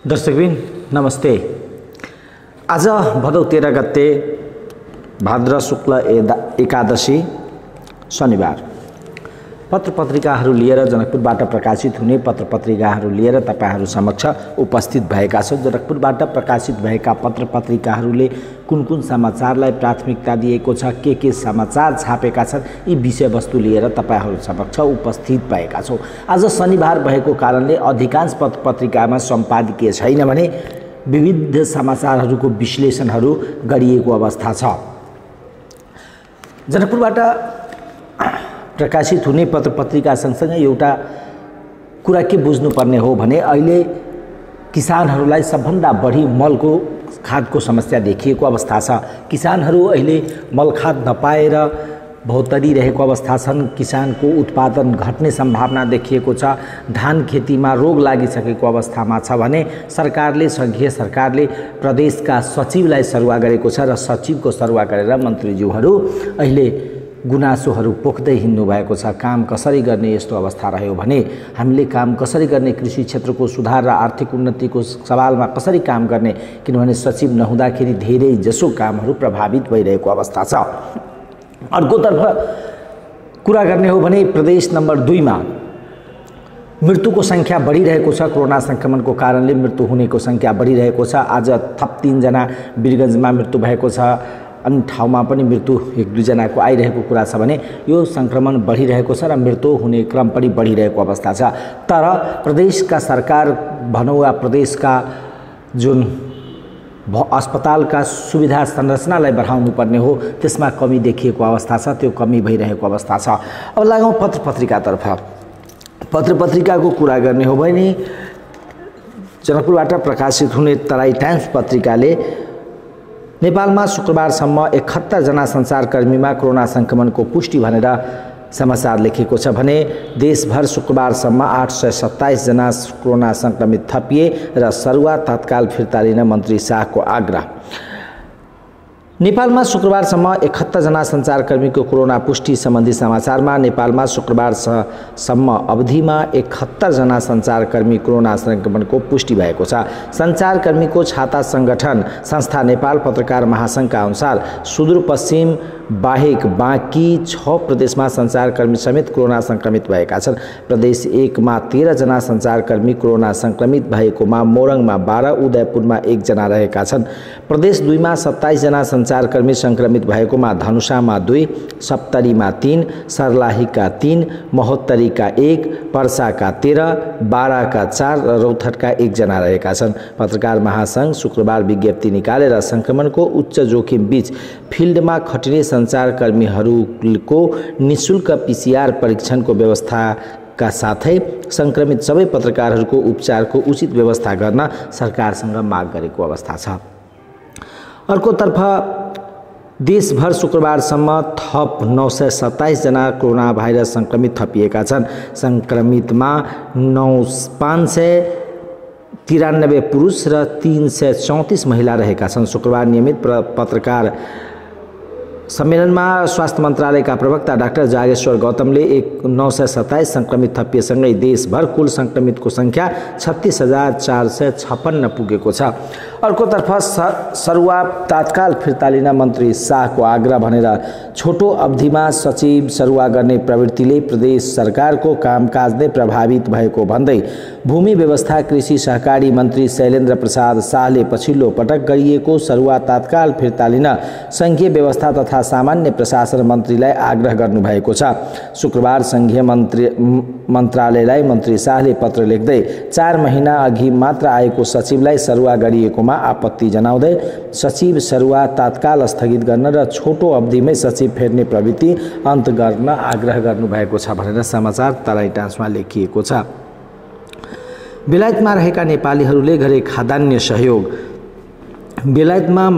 दर्शकबिन नमस्ते। आज भदौ 13 गते भाद्र शुक्ल एकादशी शनिबार पत्र पत्रिकाहरू लिएर जनकपुरबाट प्रकाशित हुने पत्र पत्रिकाहरू लिएर तपाईहरू समक्ष उपस्थित भएका छौं। जनकपुरबाट प्रकाशित भएका पत्र पत्रिकाहरूले कुन कुन समाचारलाई प्राथमिकता दिएको छ, के समाचार छापेका छन्, यी विषयवस्तु लिएर तपाईहरू समक्ष उपस्थित भएका छौं। आज शनिबार भएको कारणले अधिकांश पत्र पत्रिकामा सम्पादकीय छैन भने विविध समाचारहरूको विश्लेषणहरू गरिएको अवस्था छ। जनकपुरबाट प्रकाशित हुने पत्र पत्रिका सँगसँगै एउटा कुरा के बुझ्नुपर्ने हो भने अहिले किसानहरूलाई सबभन्दा बढी मलको खादको समस्या देखिएको अवस्था छ। किसानहरू अहिले मल खाद नपाएर भौतरिरहेको अवस्था छन्। किसानको उत्पादन घट्ने सम्भावना देखिएको छ। धान खेतीमा रोग लागिसकेको अवस्थामा छ भने सरकारले, संघीय सरकारले प्रदेशका सचिवलाई सरुवा गरेको छ र सचिवको सरुवा गरेर मन्त्रीज्यूहरू अहिले गुनासोहरू पोख्दै हिँड्नु भएको छ। काम कसरी गर्ने यस्तो अवस्था रह्यो भने हामीले काम कसरी गर्ने, कृषि क्षेत्रको सुधार र आर्थिक उन्नतिको सवालमा कसरी काम गर्ने, किनभने सचिव नहुँदाखेरि धेरै जसो कामहरू प्रभावित भइरहेको अवस्था छ। अर्कोतर्फ कुरा गर्ने हो भने प्रदेश नम्बर 2 मा मृत्युको संख्या बढ़िरहेको छ। कोरोना संक्रमणको कारणले मृत्यु हुनेको संख्या बढ़िरहेको छ। आज थप 3 जना वीरगञ्जमा मृत्यु भएको छ। अन्य ठाउँमा पनि मृत्यु 1-2 जनाको आइरहेको कुरा छ भने यो संक्रमण बढ़िरहेको छ र मृत्यु हुने क्रम पनि बढ़िरहेको अवस्था छ। तर प्रदेशका सरकार भनौँ वा प्रदेशका जुन अस्पतालका सुविधा संरचनालाई बढाउनु पर्ने हो त्यसमा कमी देखिएको अवस्था छ। त्यो कमी भइरहेको अवस्था छ। अब लागौँ पत्र पत्रिकातर्फ। पत्र पत्रिकाको कुरा गर्ने हो भने जनकपुरबाट प्रकाशित हुने तराई टाइम्स पत्रिकाले नेपालमा शुक्रबारसम्म 71 जना सञ्चारकर्मीमा कोरोना संक्रमणको पुष्टि भनेर समाचार लेखेको छ भने देशभर शुक्रबारसम्म 827 जना कोरोना संक्रमित थपिए र सरुवा तत्काल फिर्ता लिन मन्त्री शाहको आग्रह। नेपालमा शुक्रबारसम्म 71 जना सञ्चारकर्मीको कोरोना पुष्टि सम्बन्धी समाचारमा नेपालमा शुक्रबारसम्म अवधिमा 71 जना सञ्चारकर्मी कोरोना संक्रमणको पुष्टि भएको छ। सञ्चारकर्मीको छाता संगठन संस्था नेपाल पत्रकार महासंघका अनुसार सुदूरपश्चिम बाहेक बाँकी 6 प्रदेशमा सञ्चारकर्मी समेत कोरोना संक्रमित भएका छन्। प्रदेश 1 मा 13 जना सञ्चारकर्मी कोरोना संक्रमित भएकोमा मोरङमा 12, उदयपुरमा 1 जना रहेका छन्। प्रदेश 2 मा 27 जना सञ्चारकर्मी संक्रमित भएकोमा धनुषामा 2, सप्तरीमा 3, सर्लाहीका 3, महोत्तरीका 1, पर्साका 13, बाराका 4 र रौतहटका 1 जना रहेका छन्। पत्रकार महासंघ शुक्रबार विज्ञप्ति निकालेर संक्रमणको उच्च जोखिम बीच फिल्डमा खटिने सञ्चारकर्मीहरूको निशुल्क पीसीआर परीक्षणको व्यवस्थाका साथै संक्रमित सबै पत्रकारहरूको उपचारको उचित व्यवस्था गर्न सरकारसँग माग गरेको अवस्था छ। अर्कोतर्फ देशभर शुक्रबारसम्म थप 927 जना कोरोना भाइरस संक्रमित थपिएका छन्। संक्रमितमा 593 पुरुष र 334 महिला रहेका छन्। शुक्रबार नियमित पत्रकार सम्मेलनमा स्वास्थ्य मन्त्रालयका प्रवक्ता डाक्टर जागेश्वर गौतमले 927 संक्रमित थपिएसँगै देशभर कुल संक्रमितको संख्या 36,456 पुगेको छ। अर्कोतर्फ सरुवा तात्काल फिर्ता लिन मन्त्री शाहको आग्रह भनेर छोटो अवधिमा सचिव सरुवा गर्ने प्रवृत्तिले प्रदेश सरकारको कामकाज नै प्रभावित भएको भन्दै भूमि व्यवस्था कृषि सहकारी मन्त्री शैलेन्द्र प्रसाद शाहले पछिल्लो पटक गरिएको सरुवा तात्काल फिर्ता लिन संघीय व्यवस्था तथा सामान्य प्रशासन मन्त्रीलाई आग्रह गर्नुभएको छ। शुक्रबार संघीय मन्त्रालयलाई मन्त्री शाहले पत्र लेख्दै 4 महिना अघि मात्र आएको सचिवलाई सरुवा गरिएकोमा आपत्ति जनाउँदै सचिव सरुवा तात्काल स्थगित गर्न र छोटो अवधिमै सचिव फेर्ने प्रवृत्ति अन्त गर्न आग्रह गर्नुभएको छ भनेर समाचार तराई टाइम्समा लेखिएको छ। बेलायतमा रहेका नेपालीहरूले गरे खाद्यान्न सहयोग। बेलायतमा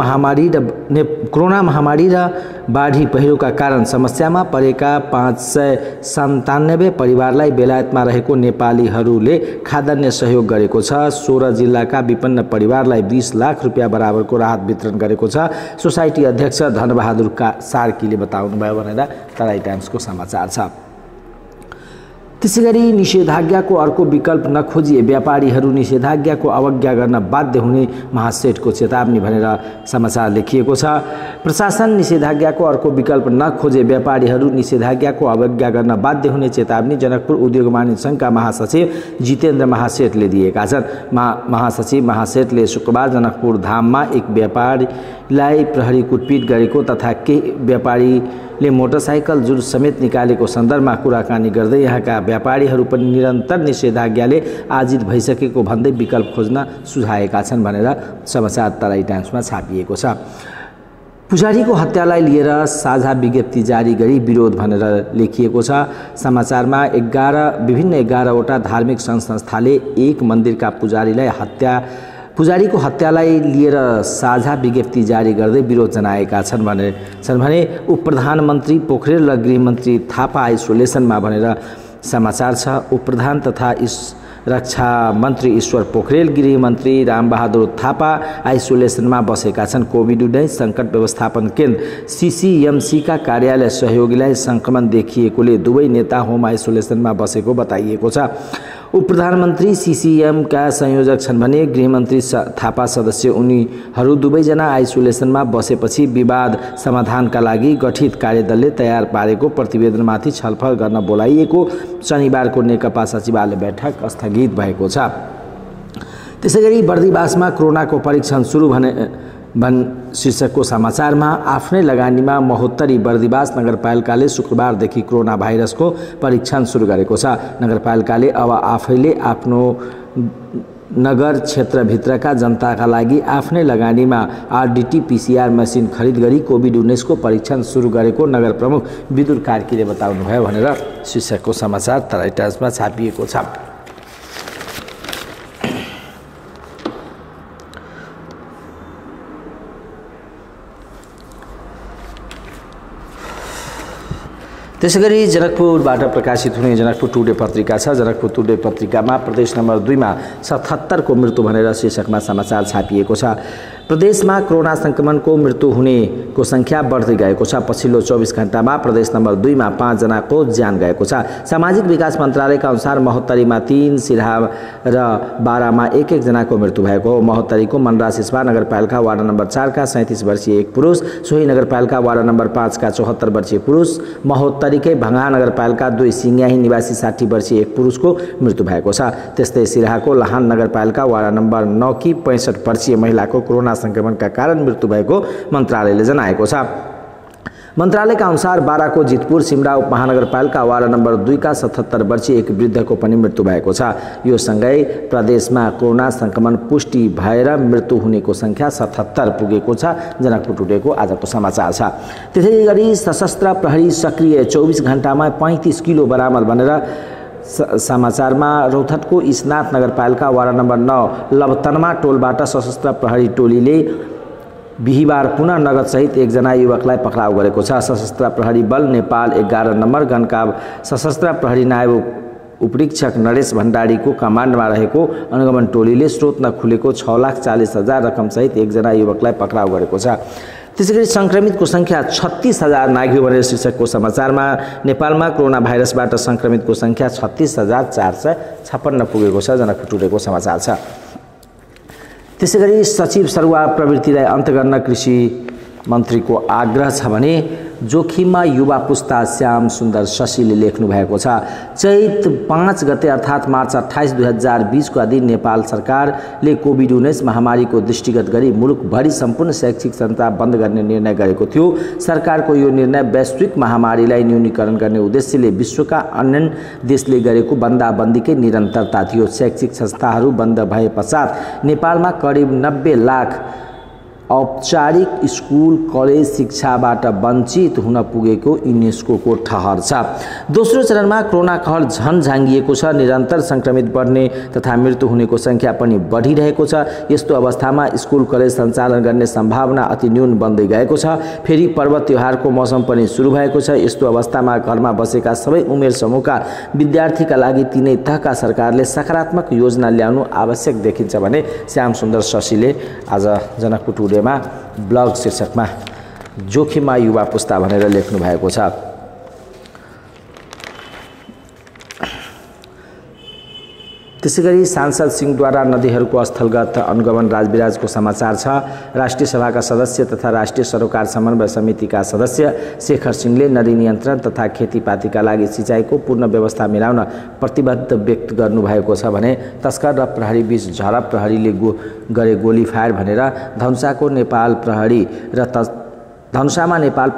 कोरोना महामारी र बाढी पहिरोका कारण समस्यामा परेका 597 परिवारलाई बेलायतमा रहेको नेपालीहरूले खाद्यान्न सहयोग गरेको छ। 16 जिल्लाका विपन्न परिवारलाई 20 लाख रुपियाँ बराबरको राहत वितरण गरेको छ। सोसाइटी अध्यक्ष धनबहादुर सार्कीले बताउनुभयो भनेर तराई टाइम्सको समाचार छ। त्यसैगरी निषेधाज्ञाको अर्को विकल्प नखोजिए व्यापारीहरू निषेधाज्ञाको अवज्ञा गर्न बाध्य हुने महासेठको चेतावनी भनेर समाचार लेखिएको छ। प्रशासन निषेधाज्ञाको अर्को विकल्प नखोजे व्यापारीहरू निषेधाज्ञाको अवज्ञा गर्न बाध्य हुने चेतावनी जनकपुर उद्योग वाणिज्य सङ्घका महासचिव जितेन्द्र महासेठले दिएका छन्। महासचिव महासेठले शुक्रबार जनकपुर धाममा एक व्यापारीलाई प्रहरी कुटपिट गरेको तथा केही व्यापारीले मोटरसाइकल जुलुस समेत निकालेको सन्दर्भमा कुराकानी गर्दै यहाँका व्यापारीहरू पनि निरन्तर निषेधाज्ञाले आजित भइसकेको भन्दै विकल्प खोज्न सुझाएका छन् भनेर समाचार तराई टाइम्समा छापिएको छ। पुजारीको हत्यालाई लिएर साझा विज्ञप्ति जारी गरी विरोध भनेर लेखिएको छ। समाचारमा विभिन्न 11वटा धार्मिक संस्थाले एक मन्दिरका पुजारीको हत्यालाई लिएर साझा विज्ञप्ति जारी गर्दै विरोध जनाएका छन् भने उप प्रधानमन्त्री पोखरेल र गृहमन्त्री थापा आइसोलेसनमा भनेर समाचार छ। उप प्रधान तथा रक्षा मन्त्री ईश्वर पोखरेल, गृहमन्त्री रामबहादुर थापा आइसोलेसनमा बसेका छन्। कोभिड-19 सङ्कट व्यवस्थापन केन्द्र सीसीएमसीका कार्यालय सहयोगीलाई सङ्क्रमण देखिएकोले दुवै नेता होम आइसोलेसनमा बसेको बताइएको छ। उप प्रधानमन्त्री सीसीएमका संयोजक छन् भने गृहमन्त्री थापा सदस्य। उनीहरू दुवैजना आइसोलेसनमा बसेपछि विवाद समाधानका लागि गठित कार्यदलले तयार पारेको प्रतिवेदनमाथि छलफल गर्न बोलाइएको शनिबारको नेकपा सचिवालय बैठक स्थगित भएको छ। त्यसैगरी बर्दिवासमा कोरोनाको परीक्षण सुरु शीर्षकको समाचारमा आफ्नै लगानीमा महोत्तरी बर्दिवास नगरपालिकाले शुक्रबारदेखि कोरोना भाइरसको परीक्षण सुरु गरेको छ। नगरपालिकाले अब आफैले आफ्नो नगर क्षेत्रभित्रका जनताका लागि आफ्नै लगानीमा RDT-PCR मसिन खरिद गरी कोभिड-19 को परीक्षण सुरु गरेको नगर प्रमुख विदुर कार्कीले बताउनुभयो भनेर शीर्षकको समाचार तराई टाइम्समा छापिएको छ। त्यसैगरी जनकपुरबाट प्रकाशित हुने जनकपुर टुडे पत्रिका छ। जनकपुर टुडे पत्रिकामा प्रदेश नम्बर 2 मा 77 को मृत्यु भनेर शीर्षकमा समाचार छापिएको छ। प्रदेशमा कोरोना संक्रमणको मृत्यु हुनेको संख्या बढ्दै गएको छ। पछिल्लो 24 घण्टामा प्रदेश नम्बर 2 मा 5 जनाको ज्यान गएको छ। सामाजिक विकास मन्त्रालयका अनुसार महोत्तरीमा 3, सिराहा र बारामा 1-1 जनाको मृत्यु भएको हो। महोत्तरीको मनरा सिस्वा नगरपालिका वार्ड नम्बर 4 का 37 वर्षीय एक पुरुष, सोही नगरपालिका वार्ड नम्बर 5 का 74 वर्षीय पुरुष, महोत्तरीकै भङ्गा नगरपालिका 2 सिङ्ग्याही निवासी 60 वर्षीय एक पुरुषको मृत्यु भएको छ। त्यस्तै सिराहाको लाहान नगरपालिका वार्ड नम्बर 9 की 65 वर्षीय महिलाको कोरोना संक्रमणका कारण मृत्यु भएको मन्त्रालयले जनाएको छ। मन्त्रालयका अनुसार बाराको जितपुर सिमरा उपमहानगरपालिका वार्ड नम्बर 2 का 77 वर्षीय एक वृद्धको पनि मृत्यु भएको छ। यो सँगै प्रदेशमा कोरोना संक्रमण पुष्टि भएर मृत्यु हुनेको संख्या 77 पुगेको छ। जनकपुर टुडेको आजको समाचार छ। त्यसैगरी सशस्त्र प्रहरी सक्रिय 24 घण्टामा 35 किलो बरामद भनेर समाचारमा रौतहटको इस्नाथ नगरपालिका वार्ड नम्बर 9 लबतनमा टोलबाट सशस्त्र प्रहरी टोलीले बिहिबार पुनः नगदसहित 1 जना युवकलाई पक्राउ गरेको छ। सशस्त्र प्रहरी बल नेपाल 11 नम्बर गणका सशस्त्र प्रहरी नायब उपरीक्षक नरेश भण्डारीको कमान्डमा रहेको अनुगमन टोलीले स्रोत नखुलेको 6,40,000 रकमसहित 1 जना युवकलाई पक्राउ गरेको छ। त्यसैगरी संक्रमितको संख्या 36,000 नाग्यो भनेर शीर्षकको समाचारमा नेपालमा कोरोना भाइरसबाट संक्रमितको संख्या 36,456 पुगेको छ। जनकपुर टुडेको समाचार छ। त्यसैगरी सचिव सरुवा प्रवृत्तिलाई अन्त्य गर्न कृषि मन्त्रीको आग्रह छ भने जोखिममा युवा पुस्ता श्याम सुन्दर शशीले लेख्नु भएको छ। चैत 5 गते अर्थात् मार्च 28, 2020 को दिन नेपाल सरकारले कोभिड-19 महामारीको दृष्टिगत गरी मुलुकभरि सम्पूर्ण शैक्षिक संस्था बन्द गर्ने निर्णय गरेको थियो। सरकारको यो निर्णय वैश्विक महामारीलाई न्यूनीकरण गर्ने उद्देश्यले विश्वका अन्य देशले गरेको बन्दाबन्दीकै निरन्तरता थियो। शैक्षिक संस्थाहरू बन्द भए पश्चात नेपालमा करिब 90 लाख औपचारिक स्कुल कलेज शिक्षाबाट वञ्चित हुन पुगेको युनेस्को ठहर छ। दोस्रो चरणमा कोरोना कहर झन झाङ्गिएको छ। निरन्तर संक्रमित बढ्ने तथा मृत्यु हुनेको संख्या पनि बढिरहेको छ। यस्तो अवस्थामा स्कुल कलेज सञ्चालन गर्ने सम्भावना अति न्यून बन्दै गएको छ। फेरि पर्व त्योहारको मौसम पनि सुरु भएको छ। यस्तो अवस्थामा घरमा बसेका सबै उमेर समूहका विद्यार्थीका लागि तीनै तहका सरकारले सकारात्मक योजना ल्याउनु आवश्यक देखिन्छ भने श्याम सुन्दर शशीले आज जनकपुर टुडे ब्लग शीर्षकमा जोखिममा युवा पुस्ता भनेर लेख्नु भएको छ। त्यसैगरी सांसद सिंहद्वारा नदीहरूको स्थलगत अनुगमन राजविराजको समाचार छ। राष्ट्रिय सभाका सदस्य तथा राष्ट्रिय सरोकार समन्वय समितिका सदस्य शेखर सिंहले नदी नियन्त्रण तथा खेतीपातीका लागि सिँचाइको पूर्ण व्यवस्था मिलाउन प्रतिबद्ध व्यक्त गर्नुभएको छ भने तस्कर र प्रहरी बीच झडप, प्रहरीले गरे गोली फायर भनेर धनुषामा नेपाल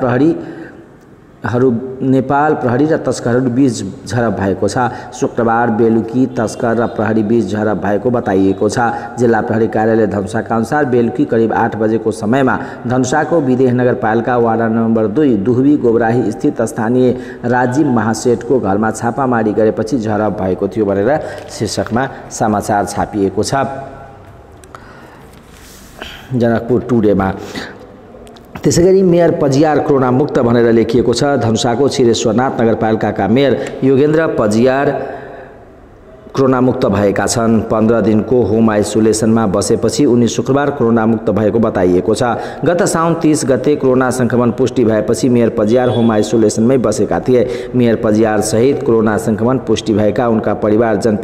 प्रहरी र तस्करहरू बीच झडप भएको छ। शुक्रबार बेलुकी तस्कर र प्रहरी बीच झडप भएको बताइएको छ। जिल्ला प्रहरी कार्यालय धनुषाका अनुसार बेलुकी करिब 8 बजेको समयमा धनुषाको विदेह नगरपालिका वार्ड नम्बर 2 दुहवी गोबराही स्थित स्थानीय राजीव महासेठको घरमा छापामारी गरेपछि झडप भएको थियो भनेर शीर्षकमा समाचार छापिएको छ। जनकपुर टुडेमा त्यसैगरी मेयर पजियार कोरोना मुक्त भनेर लेखिएको छ। धनुषाको छिरेश्वरनाथ नगरपालिकाका मेयर योगेन्द्र पजियार कोरोना मुक्त भएका छन्। 15 दिनको होम आइसोलेसनमा बसेपछि उनी शुक्रबार कोरोना मुक्त भएको बताइएको छ। गत साउन 30 गते कोरोना संक्रमण पुष्टि भएपछि मेयर पजियार होम आइसोलेसनमै बसेका थिए। मेयर पजियार सहित कोरोना संक्रमण पुष्टि भएका उनका परिवारजन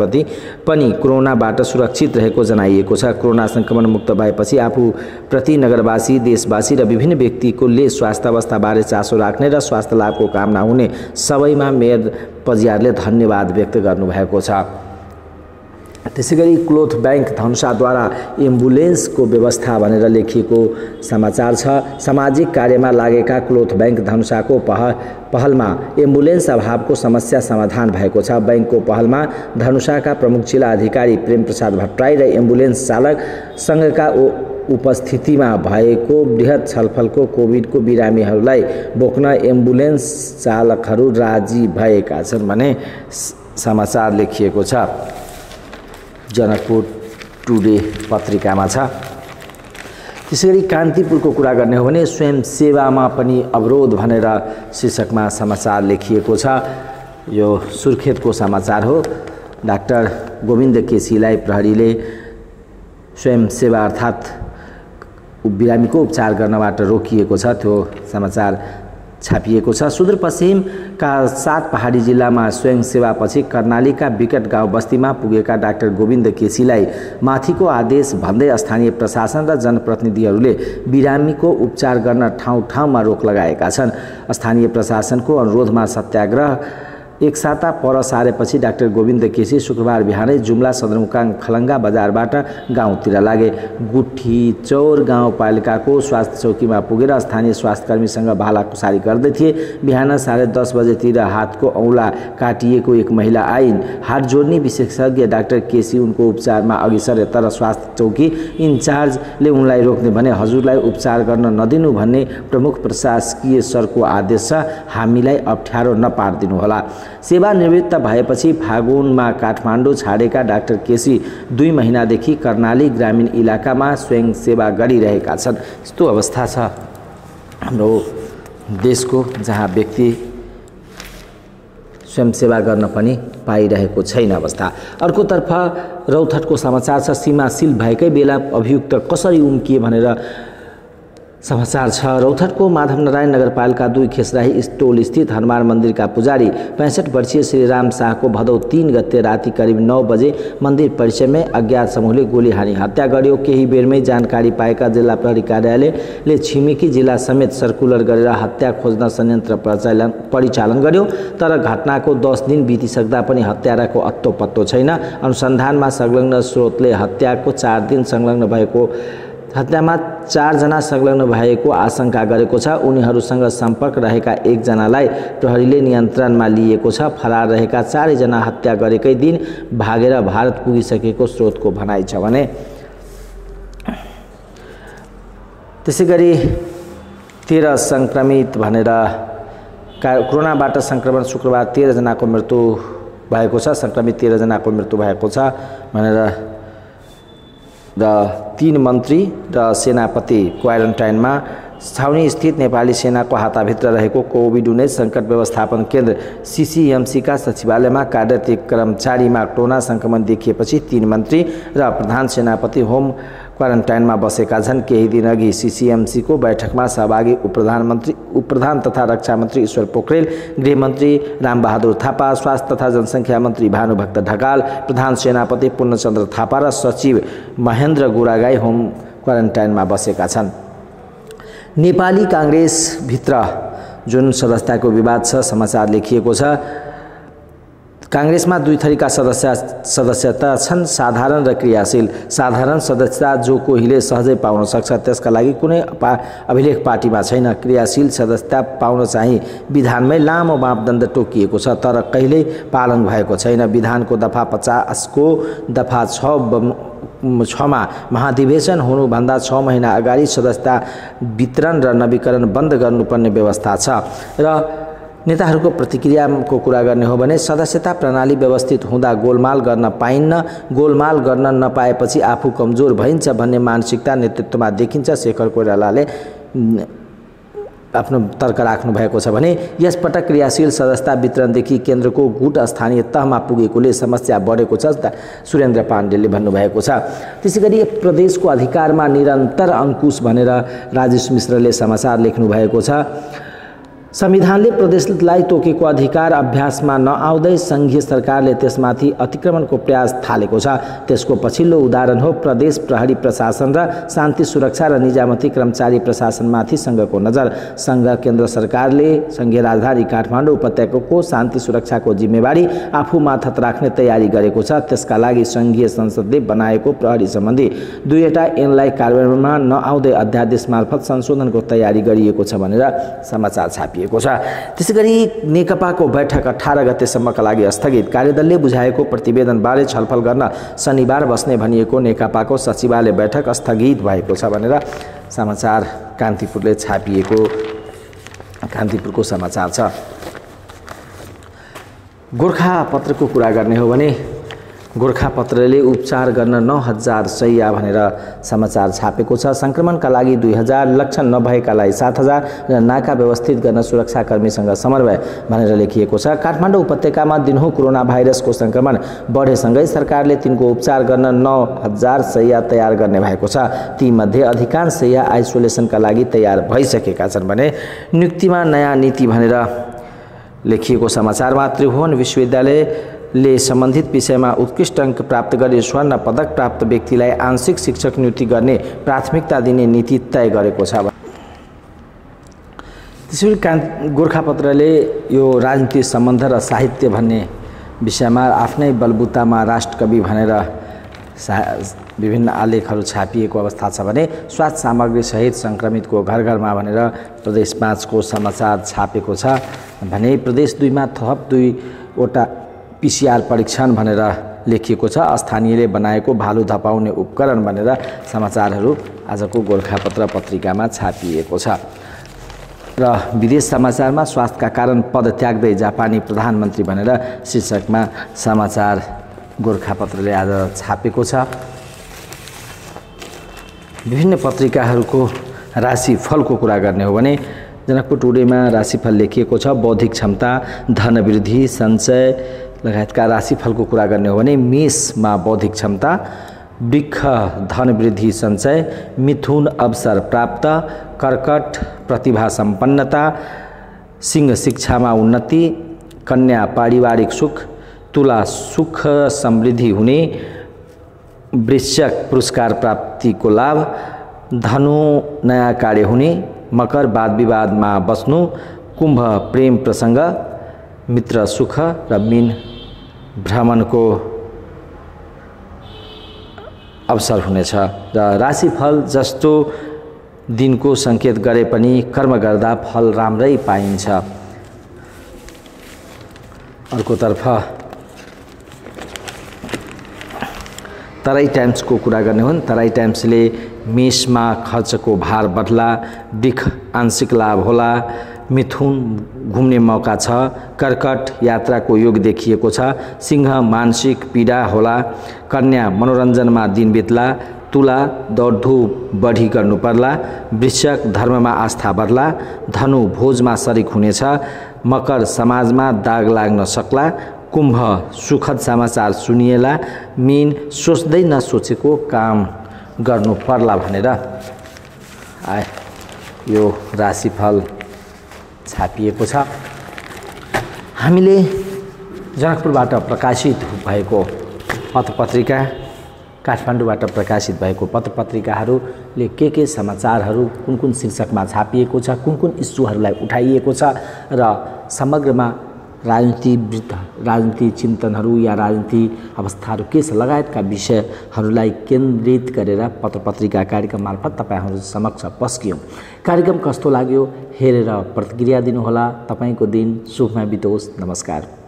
पनि कोरोनाबाट सुरक्षित रहेको जनाइएको छ। कोरोना संक्रमण मुक्त भएपछि आफू प्रति नगरवासी, देशवासी र विभिन्न व्यक्तिले स्वास्थ्य अवस्थाबारे चासो राख्ने र स्वास्थ्य लाभको कामना हुने सबैमा मेयर पजियारले धन्यवाद व्यक्त गर्नुभएको छ। त्यसैगरी क्लोथ बैंक धनुषाद्वारा एम्बुलेन्सको व्यवस्था भनेर लेखिएको समाचार छ। सामाजिक कार्यमा लागेका क्लोथ बैंक धनुषाको पहलमा एम्बुलेन्स अभावको समस्या समाधान भएको छ। बैंकको पहलमा धनुषाका प्रमुख जिल्ला अधिकारी प्रेम प्रसाद भट्टराई र एम्बुलेन्स चालक संघका उपस्थितिमा भएको बृहत छलफलको कोभिडको बिरामीहरूलाई बोक्न एम्बुलेन्स चालकहरू राजी भएका छन् भने समाचार लेखिएको छ। जनकपुर टुडे पत्रिकामा छ। त्यसैगरी कान्तिपुरको कुरा गर्ने हो भने स्वयंसेवामा पनि अवरोध भनेर शीर्षकमा समाचार लेखिएको छ। यो सुर्खेतको समाचार हो। डाक्टर गोविन्द केसीलाई प्रहरीले स्वयंसेवा अर्थात् बिरामीको उपचार गर्नबाट रोकिएको छ, त्यो समाचार छापिएको छ। सुदूरपश्चिमका 7 पहाडी जिल्लामा स्वयंसेवापछि कर्णालीका विकट गाउँ बस्तीमा पुगेका डाक्टर गोविन्द केसीलाई माथिको आदेश भन्दै स्थानीय प्रशासन र जनप्रतिनिधिहरूले बिरामीको उपचार गर्न ठाउँ ठाउँमा रोक लगाएका छन्। स्थानीय प्रशासनको अनुरोधमा सत्याग्रह एक साता पर सारेपछि डाक्टर गोविन्द केसी शुक्रबार बिहानै जुम्ला सदरमुकाम खलङ्गा बजारबाट गाउँतिर लागे। गुठी चौर गाउँपालिकाको स्वास्थ्य चौकीमा पुगेर स्थानीय स्वास्थ्यकर्मीसँग भालाकुसारी गर्दै थिए। बिहान 10:30 बजेतिर हातको औँला काटिएको एक महिला आइन्। हात जोड्ने विशेषज्ञ डाक्टर केसी उनको उपचारमा अघि सरे, तर स्वास्थ्य चौकी इन्चार्जले उनलाई रोक्ने भने हजुरलाई उपचार गर्न नदिनु भन्ने प्रमुख प्रशासकीय सरको आदेश छ, हामीलाई अप्ठ्यारो नपार्दिनुहोला। सेवानिवृत्त भएपछि फागुनमा काठमाडौँ छाडेका डाक्टर केसी 2 महिनादेखि कर्णाली ग्रामीण इलाकामा स्वयंसेवा गरिरहेका छन्। यस्तो अवस्था छ हाम्रो देशको, जहाँ व्यक्ति स्वयंसेवा गर्न पनि पाइरहेको छैन अवस्था। अर्कोतर्फ रौतहटको समाचार छ। सीमा सिल भएकै बेला अभियुक्त कसरी उम्किए भनेर समाचार छ। रौतहटको माधवनारायण नगरपालिका 2 खेसराही स्टोल स्थित हनुमान मन्दिरका पुजारी 65 वर्षीय श्रीराम शाहको भदौ 3 गते राति करिब 9 बजे मन्दिर परिसरमै अज्ञात समूहले गोली हानी हत्या गर्यो। केही बेरमै जानकारी पाएका जिल्ला प्रहरी कार्यालयले छिमेकी जिल्ला समेत सर्कुलर गरेर हत्या खोज्न संयन्त्र परिचालन गर्यो, तर घटनाको 10 दिन बितिसक्दा पनि हत्याराको अत्तो पत्तो छैन। अनुसन्धानमा संलग्न स्रोतले हत्यामा 4 जना संलग्न भएको आशंका गरेको छ। उनीहरूसँग सम्पर्क रहेका 1 जनालाई प्रहरीले नियन्त्रणमा लिएको छ। फरार रहेका 4 जना हत्या गरेकै दिन भागेर भारत पुगिसकेको स्रोतको भनाइ छ भने त्यसैगरी 13 संक्रमित भनेर कोरोनाबाट संक्रमण शुक्रबार 13 जनाको मृत्यु भएको छ। संक्रमित 13 जनाको मृत्यु भएको छ भनेर र 3 मन्त्री र सेनापति क्वारेन्टाइनमा। छाउनी स्थित नेपाली सेनाको हाताभित्र रहेको कोभिड-19 सङ्कट व्यवस्थापन केन्द्र CCMCका सचिवालयमा कार्यरत एक कर्मचारीमा कोरोना संक्रमण देखिएपछि 3 मन्त्री र प्रधान सेनापति होम क्वारेन्टाइनमा बसेका छन्। केही दिनअघि सीसीएमसीको बैठकमा सहभागी उपप्रधान तथा रक्षा मन्त्री ईश्वर पोखरेल, गृहमन्त्री रामबहादुर थापा, स्वास्थ्य तथा जनसङ्ख्या मन्त्री भानुभक्त ढकाल, प्रधान सेनापति पूर्णचन्द्र थापा र सचिव महेन्द्र गुरागाई होम क्वारेन्टाइनमा बसेका छन्। नेपाली काङ्ग्रेसभित्र जुन सदस्यताको विवाद छ, समाचार लेखिएको छ। काङ्ग्रेसमा दुई थरीका सदस्यता छन्, साधारण र क्रियाशील। साधारण सदस्यता जो कोहीले सहजै पाउन सक्छ, त्यसका लागि कुनै अभिलेख पार्टीमा छैन। क्रियाशील सदस्यता पाउन चाहिँ विधानमै लामो मापदण्ड तोकिएको छ, तर कहिल्यै पालन भएको छैन। विधानको दफा 50 को दफा 6 मा महाधिवेशन हुनुभन्दा 6 महिना अगाडि सदस्यता वितरण र नवीकरण बन्द गर्नुपर्ने व्यवस्था छ। र नेताहरूको प्रतिक्रियाको कुरा गर्ने हो भने सदस्यता प्रणाली व्यवस्थित हुँदा गोलमाल गर्न पाइन्न, गोलमाल गर्न नपाएपछि आफू कमजोर भइन्छ भन्ने मानसिकता नेतृत्वमा देखिन्छ। शेखर कोइरालाले आफ्नो तर्क राख्नु भएको छ भने यसपटक क्रियाशील सदस्यता वितरणदेखि केन्द्रको गुट स्थानीय तहमा पुगेकोले समस्या बढेको छ, सुरेन्द्र पाण्डेले भन्नुभएको छ। त्यसैगरी प्रदेशको अधिकारमा निरन्तर अंकुश भनेर राजेश मिश्रले समाचार लेख्नु भएको छ। संविधानले प्रदेशलाई तोकेको अधिकार अभ्यासमा नआउँदै संघीय सरकारले त्यसमाथि अतिक्रमणको प्रयास थालेको छ। त्यसको पछिल्लो उदाहरण हो प्रदेश प्रहरी प्रशासन र शान्ति सुरक्षा र निजामती कर्मचारी प्रशासनमाथि संघको नजर। संघ केन्द्र सरकारले संघीय राजधानी काठमाडौँ उपत्यकाको शान्ति सुरक्षाको जिम्मेवारी आफू माथत राख्ने तयारी गरेको छ। त्यसका लागि संघीय संसदले बनाएको प्रहरी सम्बन्धी दुईवटा ऐनलाई कार्यान्वयनमा नआउँदै अध्यादेश मार्फत संशोधनको तयारी गरिएको छ भनेर समाचार छापिएको छ। त्यसैगरी नेकपाको बैठक 18 गतेसम्मका लागि स्थगित। कार्यदलले बुझाएको प्रतिवेदनबारे छलफल गर्न शनिबार बस्ने भनिएको नेकपाको सचिवालय बैठक स्थगित भएको छ भनेर समाचार कान्तिपुरले छापिएको कान्तिपुरको समाचार छ। गोरखापत्रको कुरा गर्ने हो भने गोरखापत्रले उपचार गर्न 9000 शैय्या भनेर समाचार छापेको छ। संक्रमणका लागि 2000, लक्षण नभएकालाई 7000 र नाका व्यवस्थित गर्न सुरक्षाकर्मीसँग समन्वय भनेर लेखिएको छ। काठमाडौँ उपत्यकामा दिनहुँ कोरोना भाइरसको संक्रमण बढेसँगै सरकारले तिनको उपचार गर्न 9000 शैय्या तयार गर्ने भएको छ। तीमध्ये अधिकांश शैय्या आइसोलेसनका लागि तयार भइसकेका छन् भने नियुक्तिमा नयाँ नीति भनेर लेखिएको समाचारमा त्रिभुवन विश्वविद्यालयले सम्बन्धित विषयमा उत्कृष्ट अंक प्राप्त गरी स्वर्ण पदक प्राप्त व्यक्तिलाई आंशिक शिक्षक नियुक्ति गर्ने प्राथमिकता दिने नीति तय गरेको छ। त्यसैगरी गोरखापत्रले यो राजनीति सम्बन्ध र साहित्य भन्ने विषयमा आफ्नै बलबुतामा राष्ट्रकवि भनेर विभिन्न आलेखहरू छापिएको अवस्था छ भने स्वास्थ्य सामग्री सहित संक्रमितको घर घरमा भनेर प्रदेश 5 को समाचार छापेको छ भने प्रदेश 2 मा थप 2वटा पीसीआर परीक्षण भनेर लेखिएको छ। स्थानीयले बनाएको भालु धपाउने उपकरण भनेर समाचारहरू आजको गोरखापत्र पत्रिकामा छापिएको छ। र विदेश समाचारमा स्वास्थ्यका कारण पद त्याग्दै जापानी प्रधानमन्त्री भनेर शीर्षकमा समाचार गोरखापत्रले आज छापेको छ। विभिन्न पत्रिकाहरूको राशिफलको कुरा गर्ने हो भने जनकपुर टुडेमा राशिफल लेखिएको छ। बौद्धिक क्षमता, धनवृद्धि, सञ्चय लगायतका राशिफलको कुरा गर्ने हो भने मेषमा बौद्धिक क्षमता, वृक्ष धनवृद्धि सञ्चय, मिथुन अवसर प्राप्त, कर्कट प्रतिभा सम्पन्नता, सिंह शिक्षामा उन्नति, कन्या पारिवारिक सुख, तुला सुख समृद्धि हुने, वृश्चिक पुरस्कार प्राप्तिको लाभ, धनु नयाँ कार्य हुने, मकर वाद विवादमा बस्नु, कुम्भ प्रेम प्रसंग, मित्र सुख र मीन भ्रमणको अवसर हुनेछ। र राशिफल जस्तो दिनको संकेत गरे पनि कर्म गर्दा फल राम्रै पाइन्छ। अर्कोतर्फ तराई टाइम्सको कुरा गर्ने हो भने तराई टाइम्सले मेषमा खर्चको भार बढ्ला, वृष आंशिक लाभ होला, मिथुन घुम्ने मौका छ, कर्कट यात्राको योग देखिएको छ, सिंह मानसिक पीडा होला, कन्या मनोरञ्जनमा दिन बित्ला, तुला दौडधुप बढी गर्नु पर्ला, वृश्चिक धर्ममा आस्था बढ्ला, धनु भोजमा शरीक हुनेछ, मकर समाजमा दाग लाग्न सक्ला, कुम्भ सुखद समाचार सुनिएला, मीन सोच्दै नसोचेको काम गर्नु पर्ला भनेर यो राशिफल छापिएको छ। हामीले जनकपुरबाट प्रकाशित भएको पत्रपत्रिका, काठमाडौँबाट प्रकाशित भएको पत्रपत्रिकाहरूले के समाचारहरू कुन कुन शीर्षकमा छापिएको छ, कुन कुन इस्युहरूलाई उठाइएको छ र समग्रमा राजनीति चिन्तनहरू या राजनीति अवस्थाहरू के छ लगायतका विषयहरूलाई केन्द्रित गरेर पत्रपत्रिका कार्यक्रम मार्फत तपाईहरु समक्ष पस्कियौं। कार्यक्रम कस्तो लाग्यो हेरेर प्रतिक्रिया दिनुहोला। तपाईको दिन शुभमय बितोस्। नमस्कार।